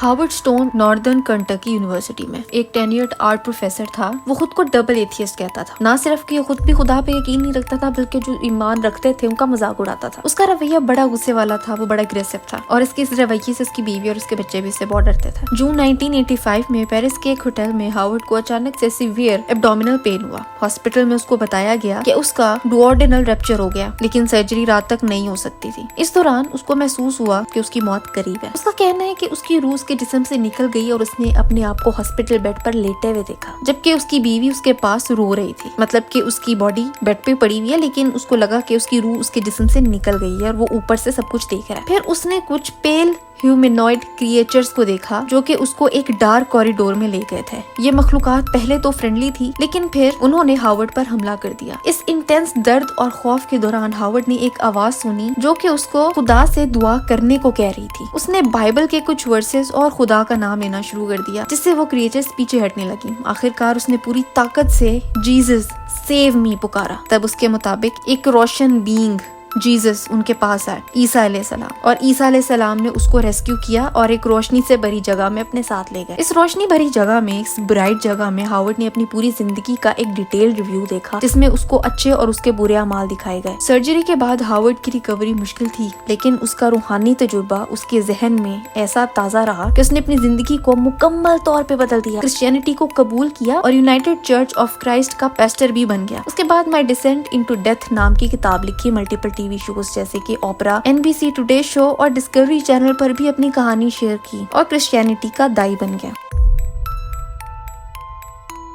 Harvard stone northern Kentucky university में एक tenured art professor था। वो खुद को डबल एथियस्ट कहता था। ना सिर्फ कि खुद भी खुदा पे यकीन नहीं रखता था, बल्कि जो ईमान रखते थे उनका मजाक उड़ाता था। उसका रवैया बड़ा गुस्से वाला था, वो बड़ा अग्रेसिव था और इस रवैये से उसकी बीवी और उसके बच्चे भी इससे बहुत डरते थे। जून 1985 में पेरिस के एक होटल में हार्वर्ड को अचानक से सीवियर एब्डोमिनल पेन हुआ। हॉस्पिटल में उसको बताया गया कि उसका डुओडेनल रप्चर हो गया, लेकिन सर्जरी रात तक नहीं हो सकती थी। इस दौरान उसको महसूस हुआ कि उसकी मौत करीब है। उसका कहना है कि उसकी रूह उसके जिस्म से निकल गई और उसने अपने आप को हॉस्पिटल बेड पर लेटे हुए देखा, जबकि उसकी बीवी उसके पास रो रही थी। मतलब कि उसकी बॉडी बेड पे पड़ी हुई है, लेकिन उसको लगा कि उसकी रूह उसके जिस्म से निकल गई है और वो ऊपर से सब कुछ देख रहा है। फिर उसने कुछ पेल ह्यूमनॉइड क्रिएचर्स को देखा जो कि उसको एक डार्क कॉरिडोर में ले गए थे। ये मखलूकात पहले तो फ्रेंडली थी, लेकिन फिर उन्होंने हार्वर्ड पर हमला कर दिया। इस इंटेंस दर्द और खौफ के दौरान हार्वर्ड ने एक आवाज सुनी जो कि उसको खुदा से दुआ करने को कह रही थी। उसने बाइबल के कुछ वर्सेस और खुदा का नाम लेना शुरू कर दिया, जिससे वो क्रिएचर्स पीछे हटने लगी। आखिरकार उसने पूरी ताकत से जीसस सेव मी पुकारा। तब उसके मुताबिक एक रोशन बीइंग जीसस उनके पास आए, ईसा अलैहिस्सलाम, और ईसा अलैहिस्सलाम ने उसको रेस्क्यू किया और एक रोशनी से भरी जगह में अपने साथ ले गए। इस रोशनी भरी जगह में, इस ब्राइट जगह में हार्वर्ड ने अपनी पूरी जिंदगी का एक डिटेल रिव्यू देखा, जिसमें उसको अच्छे और उसके बुरे अमाल दिखाए गए। सर्जरी के बाद हार्वर्ड की रिकवरी मुश्किल थी, लेकिन उसका रूहानी तजुर्बा उसके जहन में ऐसा ताज़ा रहा कि उसने अपनी जिंदगी को मुकम्मल तौर पे बदल दिया। क्रिश्चियनिटी को कबूल किया और यूनाइटेड चर्च ऑफ क्राइस्ट का पेस्टर भी बन गया। उसके बाद माई डिसेंट इनटू डेथ नाम की किताब लिखी, मल्टीपल टीवी शोज जैसे कि ओपरा, NBC टुडे शो और डिस्कवरी चैनल पर भी अपनी कहानी शेयर की और क्रिश्चियनिटी का दाई बन गया।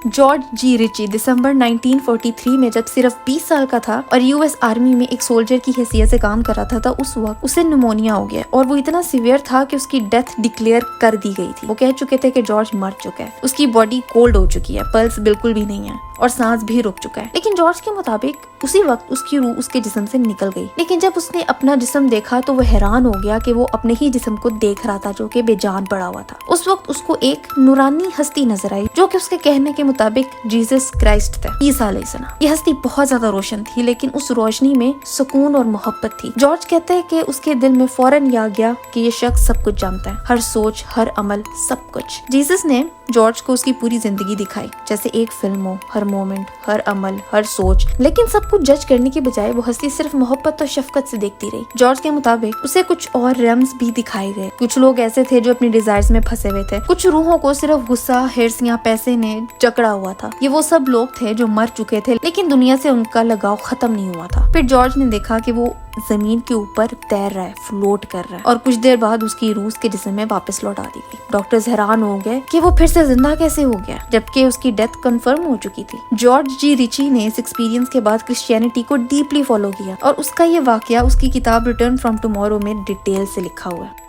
जॉर्ज जी रिची दिसंबर 1943 में जब सिर्फ 20 साल का था और US आर्मी में एक सोल्जर की हैसियत से काम कर रहा था, उस वक्त उसे निमोनिया हो गया और वो इतना सीवियर था कि उसकी डेथ डिक्लेयर कर दी गई थी। वो कह चुके थे कि जॉर्ज मर चुका है, उसकी बॉडी कोल्ड हो चुकी है, पल्स बिल्कुल भी नहीं है और सांस भी रुक चुका है। लेकिन जॉर्ज के मुताबिक उसी वक्त उसकी रूह उसके जिस्म से निकल गई। लेकिन जब उसने अपना जिस्म देखा तो वो हैरान हो गया कि वो अपने ही जिस्म को देख रहा था जो कि बेजान पड़ा हुआ था। उस वक्त उसको एक नूरानी हस्ती नजर आई जो कि उसके कहने के मुताबिक जीसस क्राइस्ट थे, ईसा अलैहिस्सलाम। ये हस्ती बहुत ज्यादा रोशन थी, लेकिन उस रोशनी में सुकून और मोहब्बत थी। जॉर्ज कहते हैं कि उसके दिल में फौरन आ गया कि ये शख्स सब कुछ जानता है, हर सोच, हर अमल, सब कुछ। जीसस ने जॉर्ज को उसकी पूरी जिंदगी दिखाई, जैसे एक फिल्म हो, हर मोमेंट, हर अमल, हर सोच। लेकिन सब कुछ जज करने की बजाय वो हस्ती सिर्फ मोहब्बत और शफकत से देखती रही। जॉर्ज के मुताबिक उसे कुछ और रेम्स भी दिखाए गए। कुछ लोग ऐसे थे जो अपनी डिजायर्स में फंसे हुए थे, कुछ रूहों को सिर्फ गुस्सा, हिर्स या पैसे ने जकड़ा हुआ था। ये वो सब लोग थे जो मर चुके थे, लेकिन दुनिया से उनका लगाव खत्म नहीं हुआ था। फिर जॉर्ज ने देखा कि वो जमीन के ऊपर तैर रहा है, फ्लोट कर रहा है, और कुछ देर बाद उसकी रूह के जिस्म में वापस लौटा दी गई। डॉक्टर्स हैरान हो गए कि वो फिर से जिंदा कैसे हो गया, जबकि उसकी डेथ कंफर्म हो चुकी थी। जॉर्ज जी रिची ने इस एक्सपीरियंस के बाद क्रिश्चियनिटी को डीपली फॉलो किया और उसका ये वाकया उसकी किताब रिटर्न फ्रॉम टुमारो में डिटेल से लिखा हुआ है।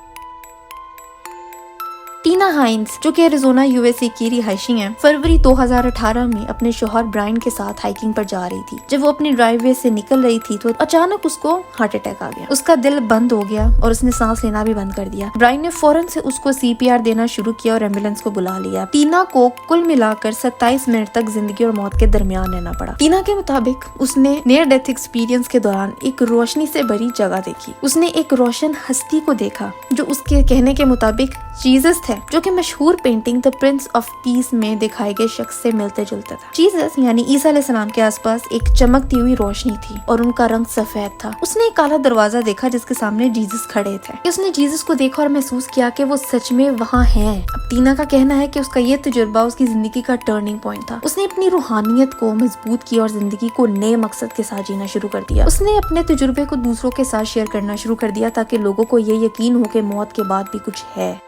टीना हाइंस, जो कि एरिज़ोना USA की रिहायशी हैं, फरवरी 2018 में अपने शौहर ब्रायन के साथ हाइकिंग पर जा रही थी। जब वो अपनी ड्राइववे से निकल रही थी तो अचानक उसको हार्ट अटैक आ गया। उसका दिल बंद हो गया और उसने सांस लेना भी बंद कर दिया। ब्रायन ने फौरन से उसको CPR देना शुरू किया और एम्बुलेंस को बुला लिया। टीना को कुल मिलाकर 27 मिनट तक जिंदगी और मौत के दरमियान रहना पड़ा। टीना के मुताबिक उसने नियर डेथ एक्सपीरियंस के दौरान एक रोशनी से भरी जगह देखी। उसने एक रोशन हस्ती को देखा जो उसके कहने के मुताबिक जीसस थे, जो कि मशहूर painting the Prince of peace में दिखाए गए शख्स से मिलते जुलते था। जीसस यानी ईसा अलैहिस्सलाम के आसपास एक चमकती हुई रोशनी थी और उनका रंग सफेद था। उसने एक काला दरवाजा देखा जिसके सामने जीसस खड़े थे। उसने जीसस को देखा और महसूस किया कि वो सच में वहाँ हैं। अब टीना का कहना है कि उसका ये तजुर्बा उसकी जिंदगी का टर्निंग पॉइंट था। उसने अपनी रूहानियत को मजबूत किया और जिंदगी को नए मकसद के साथ जीना शुरू कर दिया। उसने अपने तजुर्बे को दूसरों के साथ शेयर करना शुरू कर दिया ताकि लोगों को ये यकीन हो कि मौत के बाद भी कुछ है।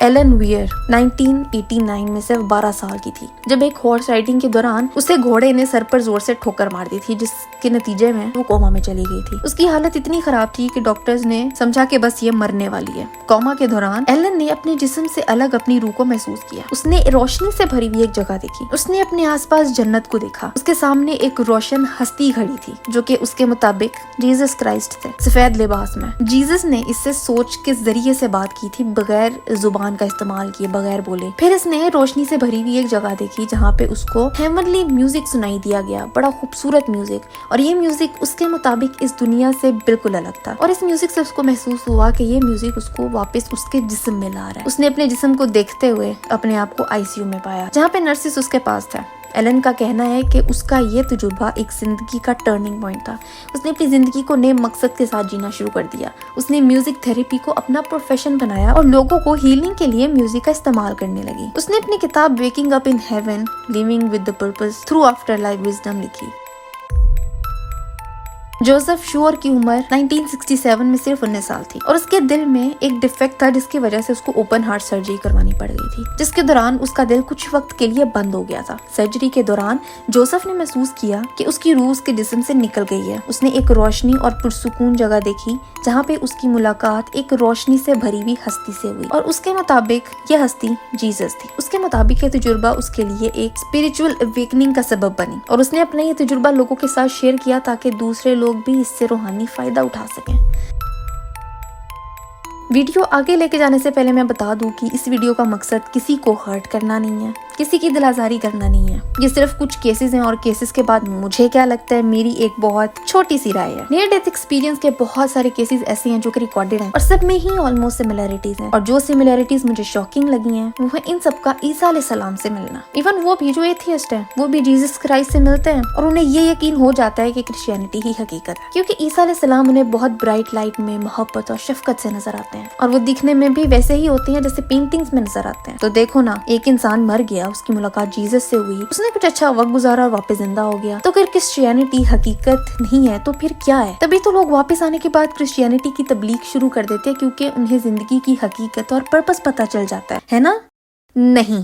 एलन वियर 1989 में सिर्फ 12 साल की थी जब एक हॉर्स राइडिंग के दौरान उसे घोड़े ने सर पर जोर से ठोकर मार दी थी, जिसके नतीजे में वो कोमा में चली गई थी। उसकी हालत इतनी खराब थी कि डॉक्टर्स ने समझा कि बस ये मरने वाली है। कोमा के दौरान एलन ने अपने जिस्म से अलग अपनी रूह को महसूस किया। उसने रोशनी से भरी हुई एक जगह देखी। उसने अपने आसपास जन्नत को देखा। उसके सामने एक रोशन हस्ती खड़ी थी जो कि उसके मुताबिक जीसस क्राइस्ट थे, सफेद लिबास में। जीसस ने इससे सोच के जरिए से बात की थी, बगैर जुबान का इस्तेमाल किए, बगैर बोले। फिर इसने रोशनी से भरी हुई एक जगह देखी जहाँ पे उसको हेवनली म्यूजिक सुनाई दिया गया, बड़ा खूबसूरत म्यूजिक, और ये म्यूजिक उसके मुताबिक इस दुनिया से बिल्कुल अलग था। और इस म्यूजिक से उसको महसूस हुआ कि ये म्यूजिक उसको वापस उसके जिस्म में ला रहा है। उसने अपने जिस्म को देखते हुए अपने आप को आईसीयू में पाया, जहाँ पे नर्सिस उसके पास था। एलन का कहना है कि उसका ये तजुर्बा एक जिंदगी का टर्निंग पॉइंट था। उसने अपनी जिंदगी को नए मकसद के साथ जीना शुरू कर दिया। उसने म्यूजिक थेरेपी को अपना प्रोफेशन बनाया और लोगों को हीलिंग के लिए म्यूजिक का इस्तेमाल करने लगी। उसने अपनी किताब waking up in heaven living with the purpose through after life wisdom लिखी। जोसेफ शोर की उम्र 1967 में सिर्फ 19 साल थी और उसके दिल में एक डिफेक्ट था जिसकी वजह से उसको ओपन हार्ट सर्जरी करवानी पड़ गई थी, जिसके दौरान उसका दिल कुछ वक्त के लिए बंद हो गया था। सर्जरी के दौरान जोसेफ ने महसूस किया कि उसकी रूह उसके जिस्म से निकल गई है। उसने एक रोशनी और पुरसुकून जगह देखी जहाँ पे उसकी मुलाकात एक रोशनी से भरी हुई हस्ती से हुई और उसके मुताबिक यह हस्ती जीसस थी। उसके मुताबिक यह तजुर्बा उसके लिए एक स्पिरिचुअल अवेकनिंग का सबब बनी और उसने अपना ये तजुर्बा लोगों के साथ शेयर किया ताकि दूसरे लोग भी इससे रूहानी फायदा उठा सकें। वीडियो आगे लेके जाने से पहले मैं बता दूं कि इस वीडियो का मकसद किसी को हर्ट करना नहीं है, किसी की दिल आजारी करना नहीं है। ये सिर्फ कुछ केसेस हैं और केसेस के बाद मुझे क्या लगता है मेरी एक बहुत छोटी सी राय है। नियर डेथ एक्सपीरियंस के बहुत सारे केसेस ऐसे हैं जो कि रिकॉर्डेड हैं और सब में ही ऑलमोस्ट सिमिलरिटीज हैं और जो सिमिलरिटीज मुझे शॉकिंग लगी हैं वो है इन सबका ईसा अलैहिस्सलाम से मिलना। इवन वो भी जो एथियस्ट है वो भी जीसस क्राइस्ट से मिलते हैं और उन्हें ये यकीन हो जाता है कि क्रिश्चियनिटी ही हकीकत है, क्योंकि ईसा अलैहिस्सलाम उन्हें बहुत ब्राइट लाइट में मोहब्बत और शफकत से नजर आते हैं और वो दिखने में भी वैसे ही होते हैं जैसे पेंटिंग्स में नजर आते हैं। तो देखो ना, एक इंसान मर गया, उसकी मुलाकात जीसस से हुई, उसने कुछ अच्छा वक्त गुजारा और वापस जिंदा हो गया। तो अगर क्रिश्चियनिटी हकीकत नहीं है तो फिर क्या है? तभी तो लोग वापस आने के बाद क्रिश्चियनिटी की तबलीग शुरू कर देते हैं, क्योंकि उन्हें जिंदगी की हकीकत और पर्पस पता चल जाता है ना? नहीं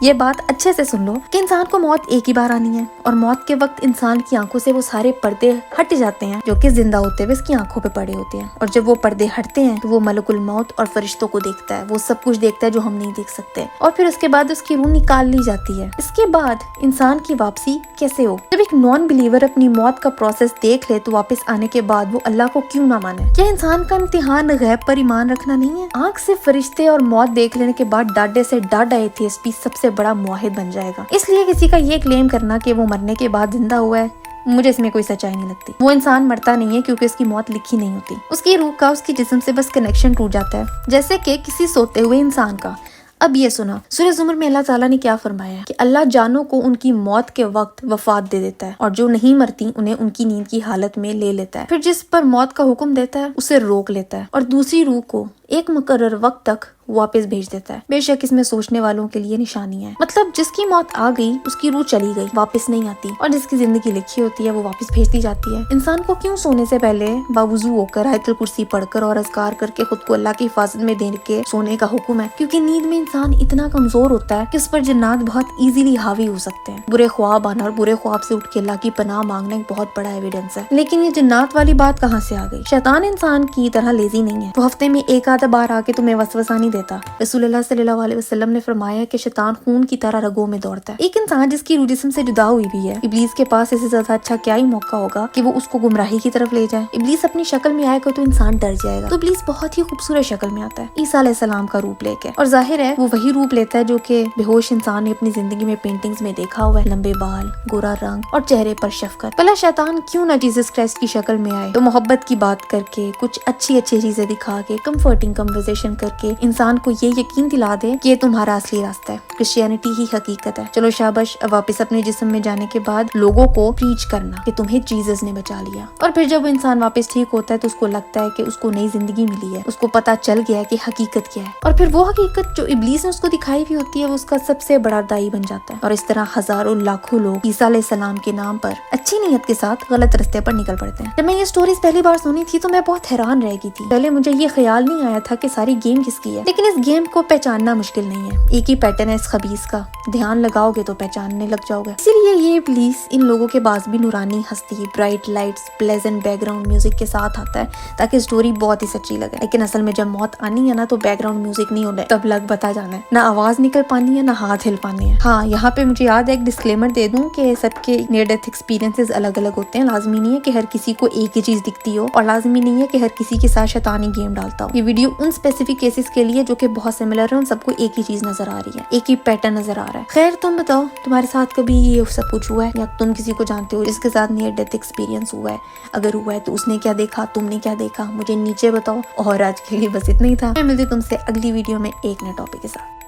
ये बात अच्छे से सुन लो कि इंसान को मौत एक ही बार आनी है और मौत के वक्त इंसान की आंखों से वो सारे पर्दे हट जाते हैं जो कि जिंदा होते हुए इसकी आंखों पे पड़े होते हैं। और जब वो पर्दे हटते हैं तो वो मलकुल मौत और फरिश्तों को देखता है, वो सब कुछ देखता है जो हम नहीं देख सकते और फिर उसके बाद उसकी रूह निकाल ली जाती है। इसके बाद इंसान की वापसी कैसे हो? जब एक नॉन बिलीवर अपनी मौत का प्रोसेस देख ले तो वापस आने के बाद वो अल्लाह को क्यों ना माने? क्या इंसान का इम्तिहान गैब पर ईमान रखना नहीं है? आंख से फरिश्ते और मौत देख लेने के बाद डाडे से डाडा एथियस्ट भी सबसे बड़ा मुआहिद बन जाएगा। इसलिए किसी का ये क्लेम करना कि वो मरने के बाद जिंदा हुआ है, मुझे इसमें कोई सच्चाई नहीं लगती। वो इंसान मरता नहीं है क्योंकि उसकी मौत लिखी नहीं होती। उसकी रूह का उसकी जिस्म से बस कनेक्शन टूट जाता है, जैसे कि किसी सोते हुए इंसान का। अब ये सुना, सूरह ज़ुमर में अल्लाह ताला ने क्या फरमाया कि अल्लाह जानों को उनकी मौत के वक्त वफात दे देता है और जो नहीं मरती उन्हें उनकी नींद की हालत में ले लेता है। फिर जिस पर मौत का हुक्म देता है उसे रोक लेता है और दूसरी रूह को एक मुकर्रर वक्त तक वापस भेज देता है। बेशक इसमें सोचने वालों के लिए निशानी है, मतलब जिसकी मौत आ गई उसकी रूह चली गई, वापस नहीं आती, और जिसकी जिंदगी लिखी होती है वो वापस भेज दी जाती है। इंसान को क्यों सोने से पहले बावुजू होकर आयतुल कुर्सी पढ़कर और अज़कार करके खुद को अल्लाह की हिफाजत में देने के सोने का हुक्म है? क्योंकि नींद में इंसान इतना कमजोर होता है कि उस पर जिन्नात बहुत इजीली हावी हो सकते हैं। बुरे ख्वाब आना और बुरे ख्वाब से उठ के अल्लाह की पनाह मांगना एक बहुत बड़ा एविडेंस है। लेकिन ये जिन्नात वाली बात कहाँ से आ गई? शैतान इंसान की तरह लेजी नहीं है, वो हफ्ते में एक आधा बार आके तुम्हें वसवसा नहीं देता। रसूलुल्लाह सल्लल्लाहु अलैहि वसल्लम ने फरमाया कि शैतान खून की तरह रगों में दौड़ता है। एक इंसान जिसकी रूह जिस्म से जुदा हुई भी है, इब्लीस के पास इससे ज्यादा अच्छा क्या ही मौका होगा कि वो उसको गुमराही की तरफ ले जाए। इब्लीस अपनी शक्ल में आएगा तो इंसान डर जाएगा, तो इब्लीस बहुत ही खूबसूरत शक्ल में आता है, ईसा अलैहिस्सलाम का रूप लेके, और जाहिर है वो वही रूप लेता है जो कि बेहोश इंसान ने अपनी जिंदगी में पेंटिंग्स में देखा हुआ है। लंबे बाल, गोरा रंग और चेहरे पर शफकत। भला शैतान क्यों ना जीसस क्राइस्ट की शक्ल में आए? तो मोहब्बत की बात करके, कुछ अच्छी चीजें दिखा के, कंफर्टिंग कन्वर्सेशन करके इंसान को ये यकीन दिला दे कि ये तुम्हारा असली रास्ता है, क्रिश्चियनिटी ही हकीकत है। चलो शाबाश, अब वापस अपने जिस्म में जाने के बाद लोगों को प्रीच करना कि तुम्हें जीसस ने बचा लिया। और फिर जब वो इंसान वापस ठीक होता है तो उसको लगता है कि उसको नई जिंदगी मिली है, उसको पता चल गया है कि हकीकत क्या है, और फिर वो हकीकत जो इब्लीस ने उसको दिखाई भी होती है वो उसका सबसे बड़ा दाई बन जाता है। और इस तरह हजारों लाखों लोग ईसा अलैहिस्सलाम के नाम पर अच्छी नीयत के साथ गलत रास्ते पर निकल पड़ते हैं। जब मैं ये स्टोरीज पहली बार सुनी थी तो मैं बहुत हैरान रह गई थी। पहले मुझे ये ख्याल नहीं आया था कि सारी गेम किसकी है, लेकिन इस गेम को पहचानना मुश्किल नहीं है। एक ही पैटर्न है इस खबीस का, ध्यान लगाओगे तो पहचानने लग जाओगे। इसीलिए ये इब्लीस इन लोगों के पास भी नूरानी हस्ती, bright lights, pleasant background music के साथ आता है ताकि स्टोरी बहुत ही सच्ची लगे। लेकिन असल में जब मौत आनी है ना तो बैकग्राउंड म्यूजिक नहीं होना है, तब लग बता जाना है, ना आवाज निकल पानी है ना हाथ हिल पाने हैं। हाँ, यहाँ पे मुझे याद है एक डिस्क्लेमर दे दूं कि सबके नियर डेथ एक्सपीरियंसेस अलग अलग होते हैं। लाजमी नहीं है कि हर किसी को एक ही चीज दिखती हो और लाजमी नहीं है कि हर किसी के साथ शैतानी गेम डालता हो। ये वीडियो उन स्पेसिफिक केसेस के लिए जो कि बहुत सिमिलर है, उन सबको एक ही चीज नजर आ रही है, एक ही पैटर्न नजर आ रहा है। खैर तुम बताओ, तुम्हारे साथ कभी ये सब कुछ हुआ है या तुम किसी को जानते हो जिसके साथ नियर डेथ एक्सपीरियंस हुआ है? अगर हुआ है तो उसने क्या देखा, तुमने क्या देखा, मुझे नीचे बताओ। और आज के लिए बस इतना ही था। मैं मिलती तुमसे अगली वीडियो में एक नए टॉपिक के साथ।